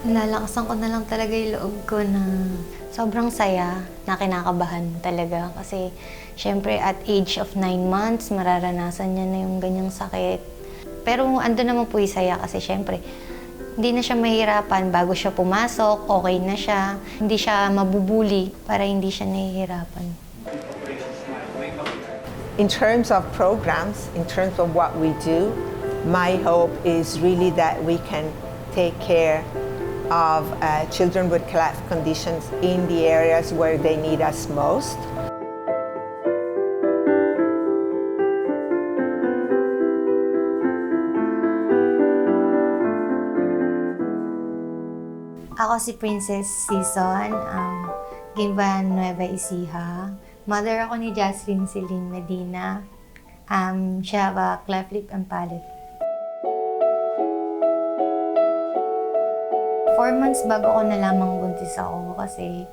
Nilalakasan ko na lang talaga yung loob ko na sobrang saya, na kinakabahan talaga. Kasi syempre at age of 9 months, mararanasan niya na yung ganyang sakit. Pero ando naman po yung saya kasi syempre, hindi na siya mahirapan bago siya pumasok, okay na siya. Hindi siya mabubuli para hindi siya nahihirapan. In terms of programs, in terms of what we do, my hope is really that we can take care of children with cleft conditions in the areas where they need us most. Ako si Princess Season, Gimba Nueva Ecija. Mother ako ni Jasmine Celine Medina. Siya cleft lip and palate. 4 months bago ko nalamang buntis ako kasi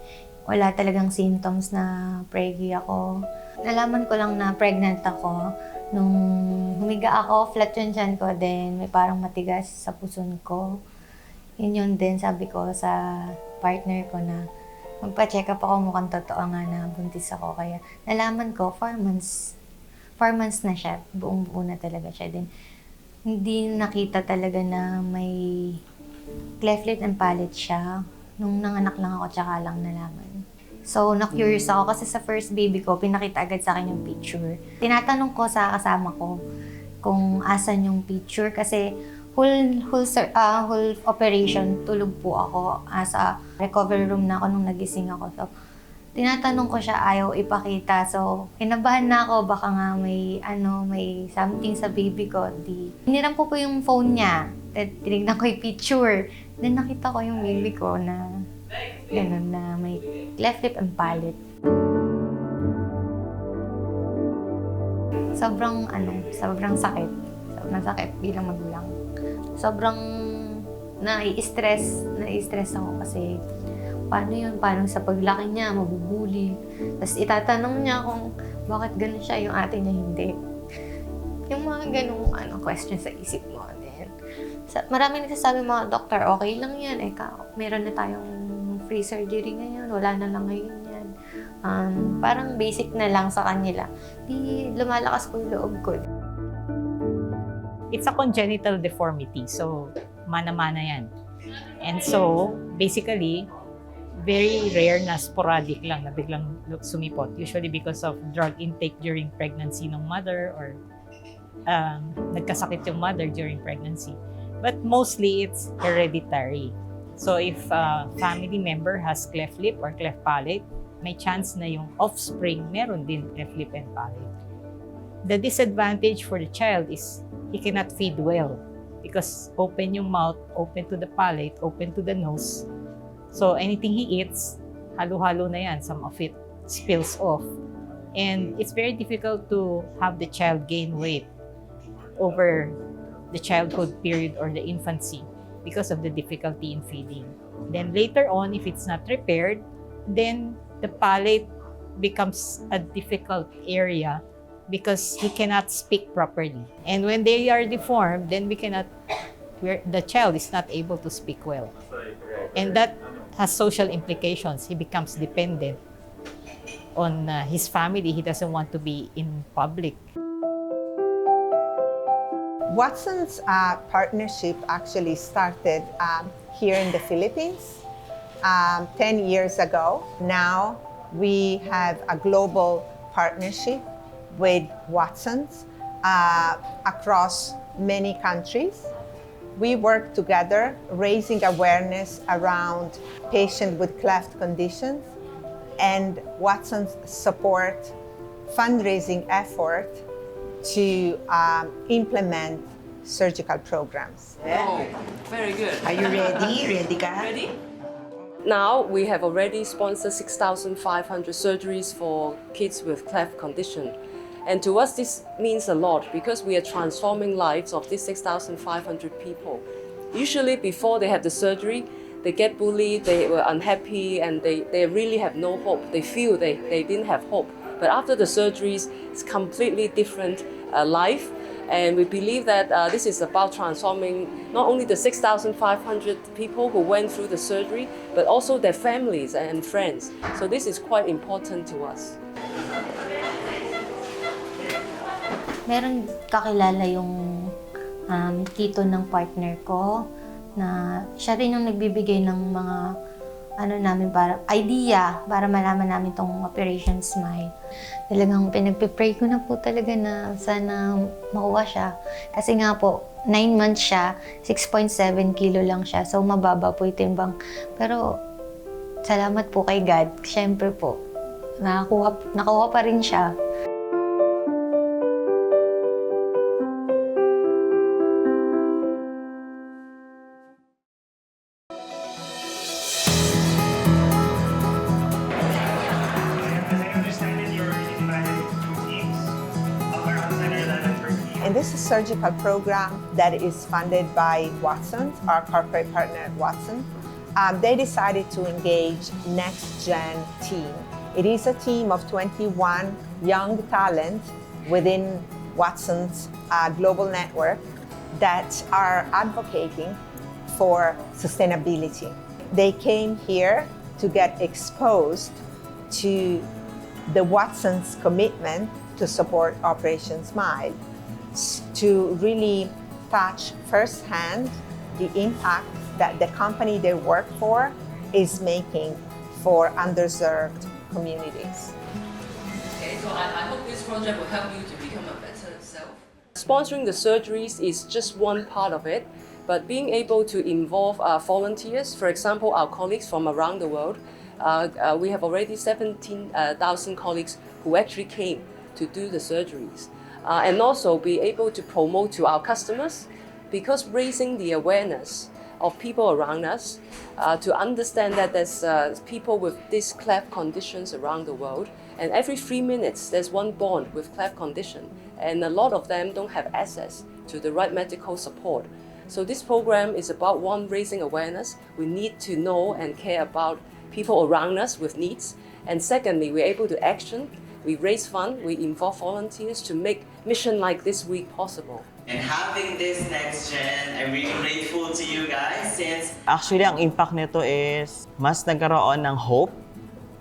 wala talagang symptoms na preggy ako. Nalaman ko lang na pregnant ako nung humiga ako, flat yung tiyan ko, then may parang matigas sa puson ko. Yun din sabi ko sa partner ko na magpa-check up ako, mukhang totoo nga na buntis ako. Kaya nalaman ko, 4 months. 4 months na siya, buong-buo na talaga siya. Then hindi nakita talaga na may cleft lip and palate siya. Nung nanganak lang ako, tsaka lang nalaman. So, na-curious ako kasi sa first baby ko, pinakita agad sa akin yung picture. Tinatanong ko sa kasama ko kung asan yung picture kasi whole operation, tulog po ako. Sa recovery room na ako nung nagising ako. So, tinatanong ko siya, ayaw ipakita. So, kinabahan na ako, baka nga may something sa baby ko. Hiniram ko yung phone niya. Tinignan ko yung picture. Then nakita ko yung baby ko na gano'n na may cleft lip and palate. Sobrang sakit. Sobrang sakit bilang magulang. Sobrang nai-stress ako kasi paano yun? Paano sa paglaki niya, mabubuli. Tapos itatanong niya kung bakit gano'n siya, yung ate niya hindi. Yung mga ganung question sa isip mo. Then, marami nagsasabi mga doktor, okay lang yan. Meron na tayong free surgery ngayon, wala na lang ngayon yan. Parang basic na lang sa kanila. Di lumalakas ko yung loob ko. It's a congenital deformity, so mana-mana yan. And so, basically, very rare na sporadic lang na biglang sumipot. Usually because of drug intake during pregnancy ng mother or nagkasakit yung mother during pregnancy. But mostly, it's hereditary. So if a family member has cleft lip or cleft palate, may chance na yung offspring meron din cleft lip and palate. The disadvantage for the child is he cannot feed well because open yung mouth, open to the palate, open to the nose. So anything he eats, halo-halo na yan. Some of it spills off. And it's very difficult to have the child gain weight over the childhood period or the infancy because of the difficulty in feeding. Then later on, if it's not repaired, then the palate becomes a difficult area because he cannot speak properly. And when they are deformed, then the child is not able to speak well. And that has social implications. He becomes dependent on his family. He doesn't want to be in public. Watson's partnership actually started here in the Philippines 10 years ago. Now we have a global partnership with Watson's across many countries. We work together raising awareness around patients with cleft conditions, and Watson's support fundraising effort to implement surgical programs. Oh, very good. Are you ready? Ready ka? Ready? Now, we have already sponsored 6,500 surgeries for kids with cleft condition. And to us, this means a lot because we are transforming lives of these 6,500 people. Usually, before they have the surgery, they get bullied, they were unhappy, and they really have no hope. They feel they didn't have hope. But after the surgeries, it's completely different life. And we believe that this is about transforming not only the 6,500 people who went through the surgery, but also their families and friends. So this is quite important to us. Meron kakilala yung tito ng partner ko na siya rin yung nagbibigay ng mga para idea para malaman namin tong Operation Smile. Talagang pinagpe-pray ko na po talaga na sana makuha siya. Kasi nga po, 9 months siya, 6.7 kilo lang siya. So mababa po yung timbang. Pero salamat po kay God. Siyempre po, nakuha pa rin siya. And this is a surgical program that is funded by Watson, our corporate partner at Watson. They decided to engage Next Gen team. It is a team of 21 young talent within Watson's global network that are advocating for sustainability. They came here to get exposed to the Watson's commitment to support Operation Smile, to really touch firsthand the impact that the company they work for is making for underserved communities. Okay, so I hope this project will help you to become a better self. Sponsoring the surgeries is just one part of it, but being able to involve volunteers, for example, our colleagues from around the world, we have already 17,000 colleagues who actually came to do the surgeries. And also be able to promote to our customers, because raising the awareness of people around us to understand that there's people with these cleft conditions around the world, and every 3 minutes there's one born with cleft condition, and a lot of them don't have access to the right medical support. So this program is about, one, raising awareness. We need to know and care about people around us with needs, and secondly, we're able to action. We raise funds, we involve volunteers to make mission like this week possible. And having this next gen, I'm really grateful to you guys since... Actually, ang impact nito is mas nagkaroon ng hope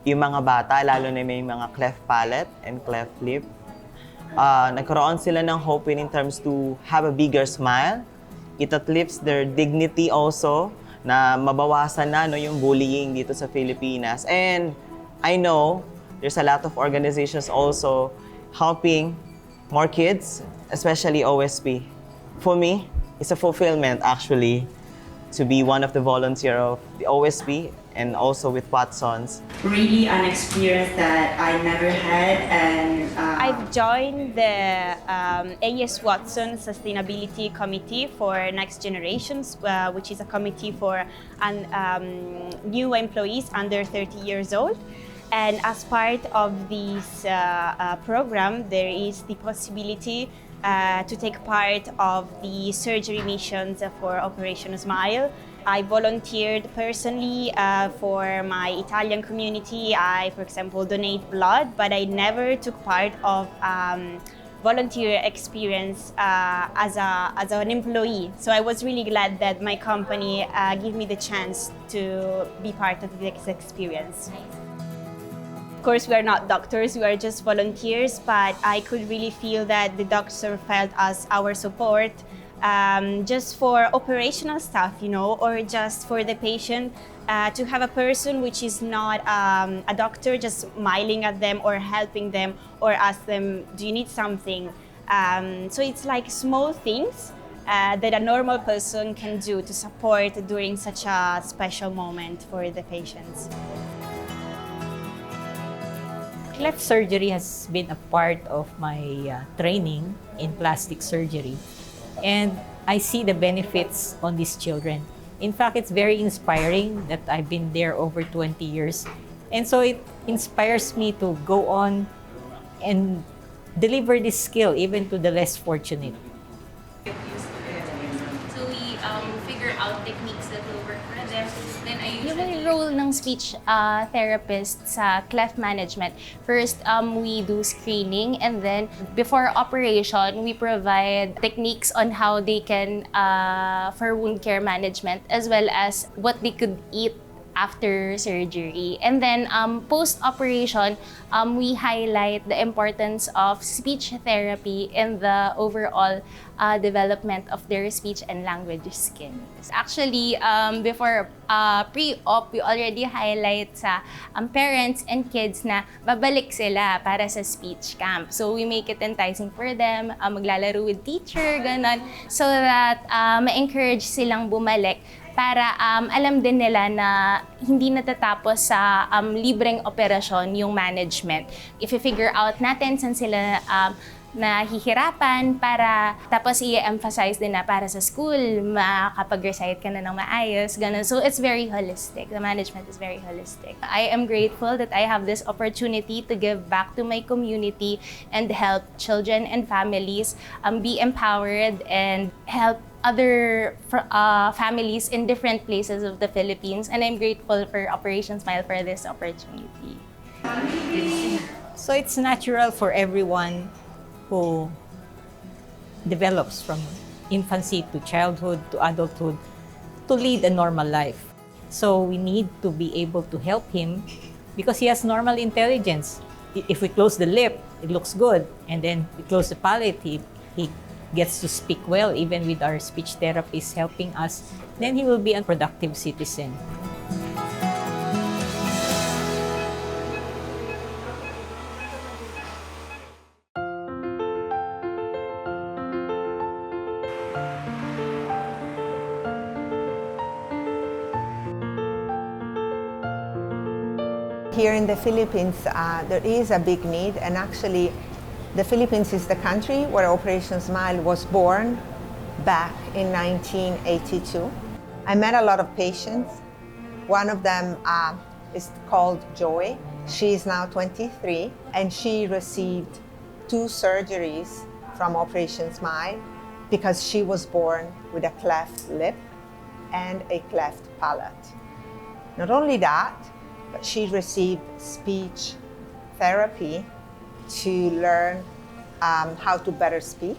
yung mga bata, lalo na may mga cleft palate and cleft lip. Nagkaroon sila ng hope in terms to have a bigger smile. It uplifts their dignity also, na mabawasan na yung bullying dito sa Pilipinas. And I know there's a lot of organizations also helping more kids, especially OSP. For me, it's a fulfillment actually to be one of the volunteers of the OSP and also with Watson's. Really an experience that I never had, and I've joined the AS Watson Sustainability Committee for Next Generations, which is a committee for new employees under 30 years old. And as part of this program, there is the possibility to take part of the surgery missions for Operation Smile. I volunteered personally for my Italian community. I, for example, donate blood, but I never took part of volunteer experience as an employee. So I was really glad that my company gave me the chance to be part of this experience. Of course, we are not doctors, we are just volunteers, but I could really feel that the doctor felt as our support just for operational stuff, or just for the patient to have a person which is not a doctor just smiling at them or helping them or ask them, do you need something? So it's like small things that a normal person can do to support during such a special moment for the patients. Cleft surgery has been a part of my training in plastic surgery, and I see the benefits on these children. In fact, it's very inspiring that I've been there over 20 years, and so it inspires me to go on and deliver this skill even to the less fortunate. So we figured figure out techniques that will work for them. Then I Yung usually role ng speech therapist sa cleft management, first we do screening, and then before operation, we provide techniques on how they can, for wound care management, as well as what they could eat after surgery. And then post-operation, we highlight the importance of speech therapy in the overall development of their speech and language skills. Actually, before pre-op, we already highlight sa parents and kids na babalik sila para sa speech camp. So we make it enticing for them, maglalaro with teacher, ganon, so that ma-encourage silang bumalik para alam din nila na hindi natatapos sa libreng operasyon yung management. If i-figure out natin saan sila nahihirapan, para tapos i-emphasize din na para sa school, makapag-recite ka na ng maayos, ganun. So it's very holistic. The management is very holistic. I am grateful that I have this opportunity to give back to my community and help children and families be empowered and help other families in different places of the Philippines, and I'm grateful for Operation Smile for this opportunity. So it's natural for everyone who develops from infancy to childhood to adulthood to lead a normal life. So we need to be able to help him because he has normal intelligence. If we close the lip, it looks good, and then we close the palate, he gets to speak well, even with our speech therapist helping us, then he will be a productive citizen. Here in the Philippines, there is a big need, and actually, the Philippines is the country where Operation Smile was born back in 1982. I met a lot of patients. One of them is called Joy. She is now 23, and she received 2 surgeries from Operation Smile because she was born with a cleft lip and a cleft palate. Not only that, but she received speech therapy to learn how to better speak.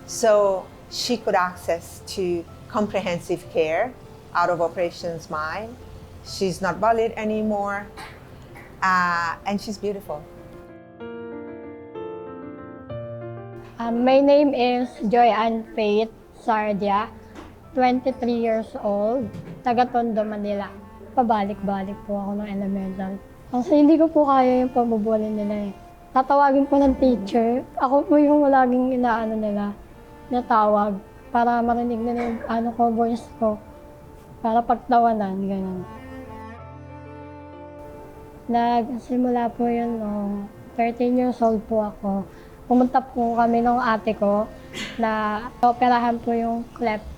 So she could access to comprehensive care out of Operation Smile. She's not bullied anymore, and she's beautiful. My name is Joy Ann Faith Sardia, 23 years old, taga Tondo, Manila. Pabalik-balik po ako ng elemental. Kasi hindi ko po kaya yung pabubulin nila eh. Tatawagin po ng teacher. Ako po yung laging inaano nila, natawag para marinig nila yung voice ko. Para pagtawanan, gano'n. Nagsimula po yun, 13 years old po ako. Pumunta po kami ng ate ko na operahan po yung cleft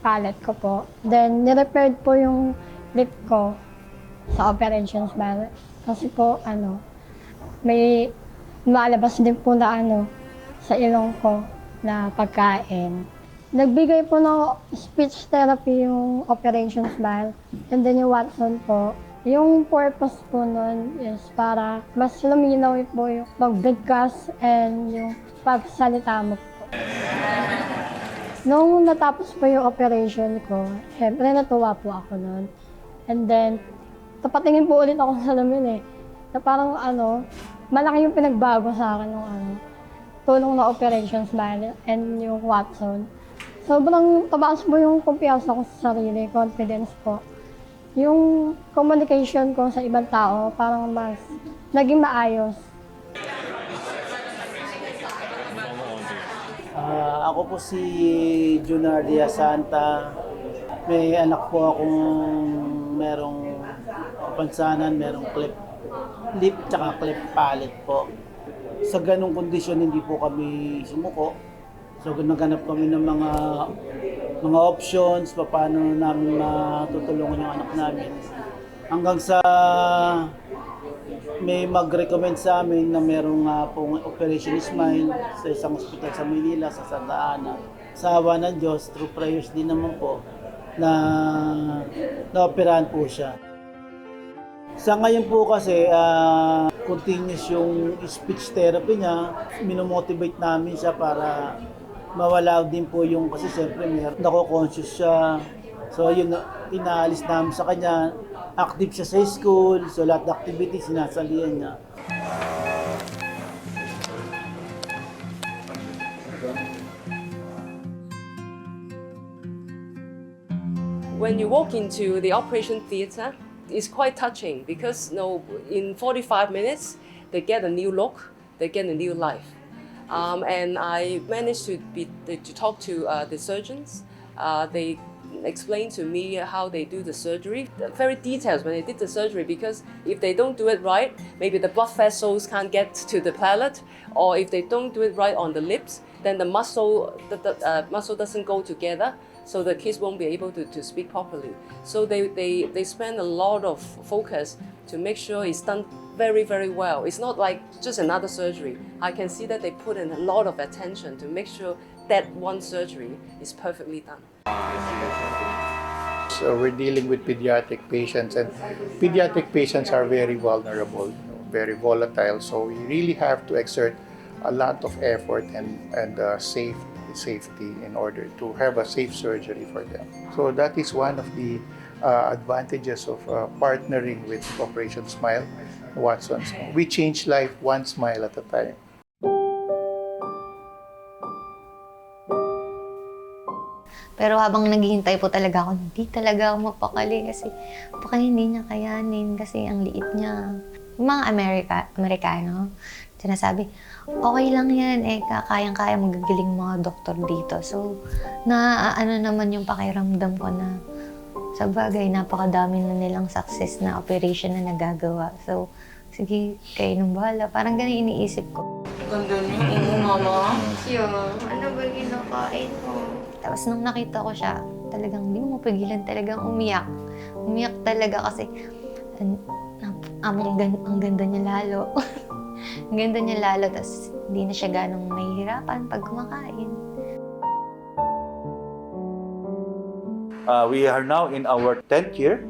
palate ko po. Then, nirepaired po yung lip ko sa Operation Smile. Kasi po, may lumalabas din po na sa ilong ko na pagkain. Nagbigay po ng speech therapy yung Operation Smile, and then yung Watson po. Yung purpose po nun is para mas luminaw po yung pagbigkas and yung pagsalita mo po. Nung natapos po yung operation ko, syempre natuwa po ako nun. And then, tapatingin po ulit ako sa salamin eh. Na parang malaki yung pinagbago sa akin ng tulong na Operation Smile and yung Watson. Sobrang tabaas po yung kumpiyansa ko sa sarili, confidence po. Yung communication ko sa ibang tao, parang mas naging maayos. Ako po si Junardia Santa. May anak po akong merong kapansanan, merong cleft lip tsaka cleft palate po. Sa ganong kondisyon hindi po kami sumuko. So naghanap kami ng mga options paano namin matutulungan yung anak namin. Hanggang sa may mag-recommend sa amin na merong pong Operation Smile sa isang ospital sa Manila, sa Santa Ana. Sa awa ng Diyos, through prayers din naman po, na naoperahan po siya. Sa ngayon po kasi, continuous yung speech therapy niya. Minomotivate namin siya para mawala din po yung, kasi siyempre nako-conscious siya. So yun, pinaalis namin sa kanya. Active siya sa school, so lahat ng activities sinasalihan niya. When you walk into the operation theatre, it's quite touching because in 45 minutes, they get a new look, they get a new life. And I managed to talk to the surgeons. They explained to me how they do the surgery, very detailed when they did the surgery, because if they don't do it right, maybe the blood vessels can't get to the palate, or if they don't do it right on the lips, then the muscle doesn't go together, so the kids won't be able to speak properly. So they spend a lot of focus to make sure it's done very, very well. It's not like just another surgery. I can see that they put in a lot of attention to make sure that one surgery is perfectly done. So we're dealing with pediatric patients, and pediatric patients are very vulnerable, very volatile. So we really have to exert a lot of effort and safety in order to have a safe surgery for them. So that is one of the advantages of partnering with Operation Smile Watsons. We change life one smile at a time. Pero habang naghihintay po talaga ako, hindi talaga ako mapakali kasi baka hindi niya kayanin kasi ang liit niya. Yung mga Amerikano, sinasabi, okay lang yan, kayang-kaya magagaling mga doktor dito. So, ano naman yung pakiramdam ko na sa bagay, napakadami na nilang success na operation na nagagawa. So, sige, kayo nung bahala. Parang ganun iniisip ko. Ganda niyo, mama. Siya, ano ba ginakain mo? Tapos nung nakita ko siya, talagang hindi mo mapigilan talagang umiyak. Umiyak talaga kasi ang ganda niya lalo. Ang ganda niya lalo, tapos hindi na siya ganong nahihirapan pag kumakain. We are now in our 10th year,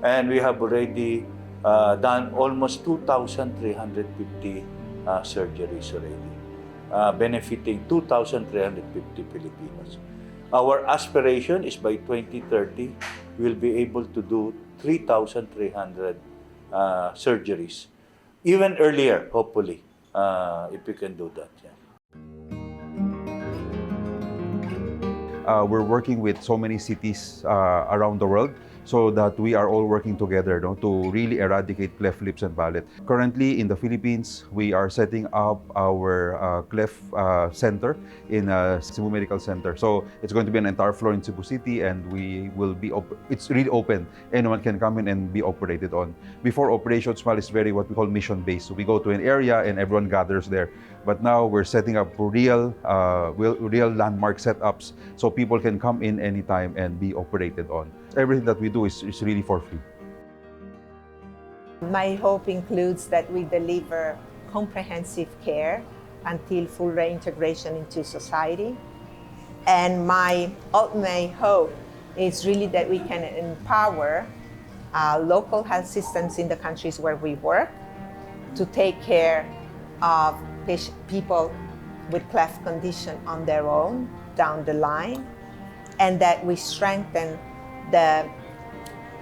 and we have already done almost 2,350 surgeries already, benefiting 2,350 Filipinos. Our aspiration is by 2030, we'll be able to do 3,300 surgeries. Even earlier, hopefully, if we can do that. Yeah. We're working with so many cities around the world so that we are all working together to really eradicate cleft lips and palate. Currently, in the Philippines, we are setting up our cleft center in Cebu Medical Center. So it's going to be an entire floor in Cebu City, and we will be it's really open. Anyone can come in and be operated on. Before, Operation Smile is very what we call mission-based. So we go to an area and everyone gathers there. But now we're setting up real landmark setups so people can come in anytime and be operated on. Everything that we do is really for free. My hope includes that we deliver comprehensive care until full reintegration into society. And my ultimate hope is really that we can empower local health systems in the countries where we work to take care of people with cleft condition on their own down the line, and that we strengthen the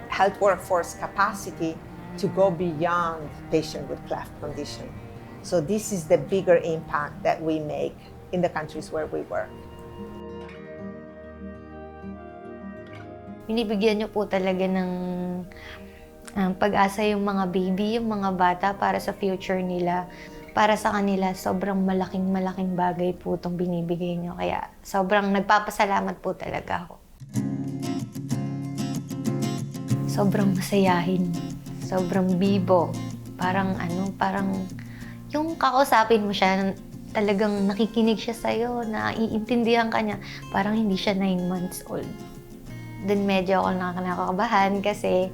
health workforce capacity to go beyond patient with cleft condition. So this is the bigger impact that we make in the countries where we work. Binibigyan niyo po talaga ng pag-asa yung mga baby, yung mga bata para sa future nila. Para sa kanila, sobrang malaking bagay po itong binibigay niyo. Kaya sobrang nagpapasalamat po talaga ako. Sobrang masayahin, sobrang bibo. Parang yung kakausapin mo siya, talagang nakikinig siya sa'yo, naiintindihan ka niya. Parang hindi siya 9 months old. Then medyo ako nakakabahan kasi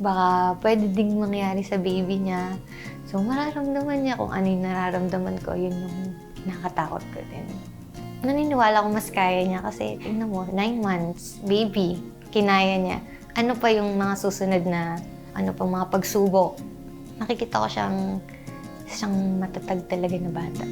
baka pwede ding mangyari sa baby niya. So mararamdaman niya kung ano yung nararamdaman ko, yun yung kinakatakot ko din. Naniniwala ko mas kaya niya kasi tingnan mo, 9 months, baby. kinaya niya, ano pa yung mga susunod na mga pagsubok. Nakikita ko siyang matatag talaga na bata.